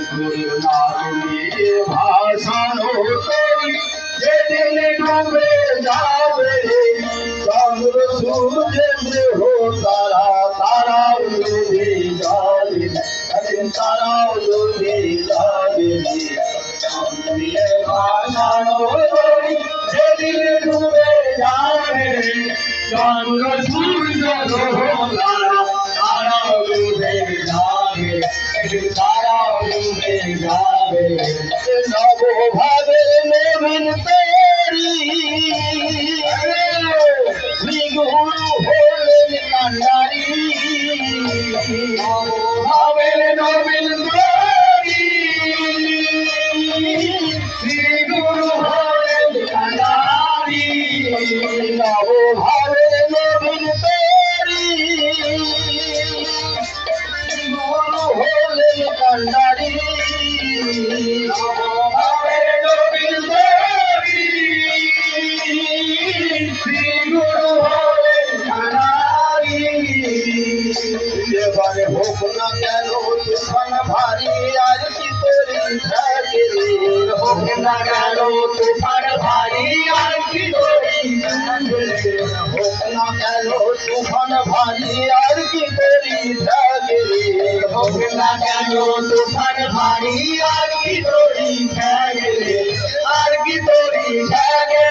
না তুমি ভাসানো তরি যেদিন ডুবে যাবে চন্দ্র সূর্যের দেহ তারা তারাও ডুবে যাবে তারাও ডুবে যাবে ভাসানো তরি যেদিন ডুবে যাবে চন্দ্র সূর্য দেহ তারা তারাও ডুবে যাবে তারাও ডুবে যাবে নবভাবের নবীন তরি শ্রীগুরু হলেন কান্ডারি নবভাবের নবীন তরি শ্রীগুরু হলেন কান্ডারি নবভাবের নবীন তরি শ্রীগুরু হলেন কান্ডারি নবভাবের নবীন তরি শ্রীগুরু হলেন কান্ডারি এবারে হোক না কেন তুফান ভারী আর কি তরি থাকে হোক না কেন তুফান ভারী আর কি তরি হোক না কেন তুফান ভারী আর কি তরি থাকে হোক না কেন তুফান ভারী আর কি তরি থাকে আর কি তরি থাকে